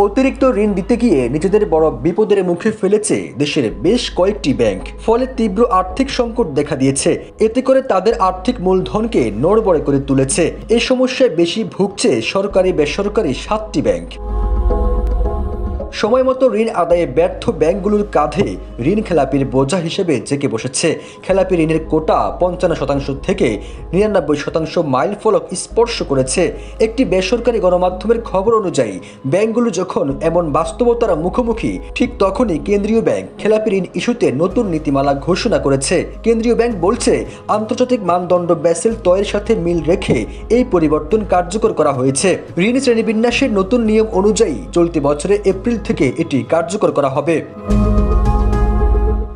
অতিরিক্ত ঋণ দিতে গিয়ে নিজেদের বড় বিপদের মুখে ফেলেছে দেশের বেশ কয়েকটি ব্যাংক। ফলে তীব্র আর্থিক সংকট দেখা দিয়েছে। এতে করে তাদের আর্থিক মূলধনকে নড়বড়ে করে তুলেছে। এই সমস্যায় বেশি ভুগছে সরকারি বেসরকারি 7টি ব্যাংক। সময়মতো ঋণ আদায়ে ব্যর্থ ব্যাংকগুলোর কাঁধে ঋণ খেলাপির বোঝা হিসেবে জেঁকে বসেছে। খেলাপি ঋণের কোটা 55% থেকে 99% মাইল ফলক স্পর্শ করেছে। একটি বেসরকারি গণমাধ্যমের খবর অনুযায়ী ব্যাংকগুলো যখন এমন বাস্তবতার মুখোমুখি, ঠিক তখনই কেন্দ্রীয় ব্যাংক খেলাপি ঋণ ইস্যুতে নতুন নীতিমালা ঘোষণা করেছে। কেন্দ্রীয় ব্যাংক বলছে, আন্তর্জাতিক মানদণ্ড ব্যাসেল তয়ের সাথে মিল রেখে এই পরিবর্তন কার্যকর করা হয়েছে। ঋণ শ্রেণীবিন্যাসের নতুন নিয়ম অনুযায়ী চলতি বছরে এপ্রিল থেকে এটি কার্যকর করা হবে।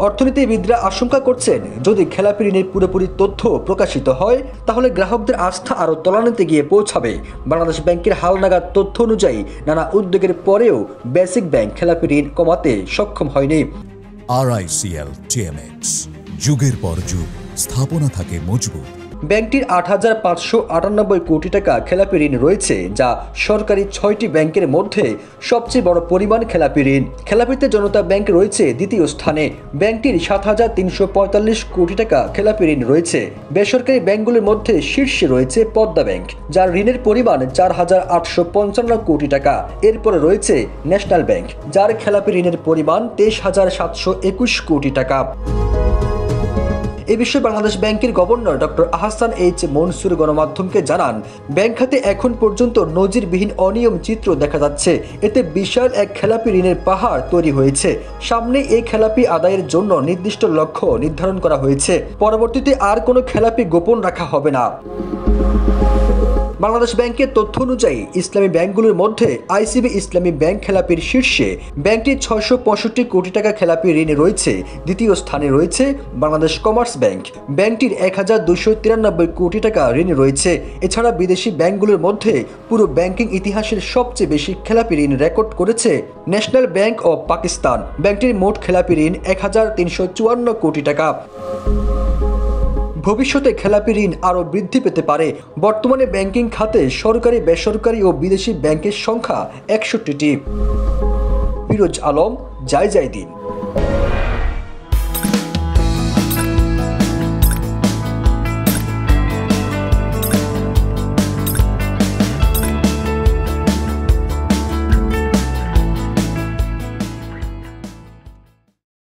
অর্থনীতিবিদরা আশঙ্কা করছেন, যদি খেলাপি ঋণের পুরোপুরি তথ্য প্রকাশিত হয় তাহলে গ্রাহকদের আস্থা আরও তলানিতে গিয়ে পৌঁছাবে। বাংলাদেশ ব্যাংকের হালনাগাদ তথ্য অনুযায়ী নানা উদ্যোগের পরেও বেসিক ব্যাংক খেলাপি ঋণ কমাতে সক্ষম হয়নি। RICL TMX, যুগের পর যুগ স্থাপনা থাকে মজবুত। ব্যাংকটির 8,598 কোটি টাকা খেলাপি ঋণ রয়েছে, যা সরকারি 6টি ব্যাংকের মধ্যে সবচেয়ে বড় পরিমাণ খেলাপি ঋণ। খেলাপিতে জনতা ব্যাংক রয়েছে দ্বিতীয় স্থানে। ব্যাংকটির 7,345 কোটি টাকা খেলাপি ঋণ রয়েছে। বেসরকারি ব্যাংকগুলোর মধ্যে শীর্ষে রয়েছে পদ্মা ব্যাংক, যার ঋণের পরিমাণ 4,855 কোটি টাকা। এরপরে রয়েছে ন্যাশনাল ব্যাংক, যার খেলাপি ঋণের পরিমাণ 23,721 কোটি টাকা। এ বিষয়ে বাংলাদেশ ব্যাংকের governor doctor Ahsan H Mansur গণমাধ্যমকে জানান, ব্যাংক খাতে এখন পর্যন্ত নজিরবিহীন অনিয়ম চিত্র দেখা যাচ্ছে। এতে বিশাল এক খেলাপি ঋণের পাহাড় তৈরি হয়েছে। সামনে এই খেলাপি আদায়ের জন্য নির্দিষ্ট লক্ষ্য নির্ধারণ করা হয়েছে। পরবর্তীতে আর কোনো খেলাপি গোপন রাখা হবে না। বাংলাদেশ ব্যাংকের তথ্য অনুযায়ী ইসলামী ব্যাংকগুলোর মধ্যে আইসিবি ইসলামী ব্যাংক খেলাপির শীর্ষে। ব্যাংকটির 665 কোটি টাকা খেলাপি ঋণ রয়েছে। দ্বিতীয় স্থানে রয়েছে বাংলাদেশ কমার্স ব্যাংক। ব্যাংকটির 1,293 কোটি টাকা ঋণ রয়েছে। এছাড়া বিদেশি ব্যাংকগুলোর মধ্যে পুরো ব্যাংকিং ইতিহাসের সবচেয়ে বেশি খেলাপি ঋণ রেকর্ড করেছে ন্যাশনাল ব্যাংক অব পাকিস্তান। ব্যাংকটির মোট খেলাপি ঋণ 1,354 কোটি টাকা। ভবিষ্যতে খেলাপি ঋণ আরও বৃদ্ধি পেতে পারে। বর্তমানে ব্যাংকিং খাতে সরকারি বেসরকারি ও বিদেশি ব্যাংকের সংখ্যা 61টি। ফিরোজ আলম, জয় দিন।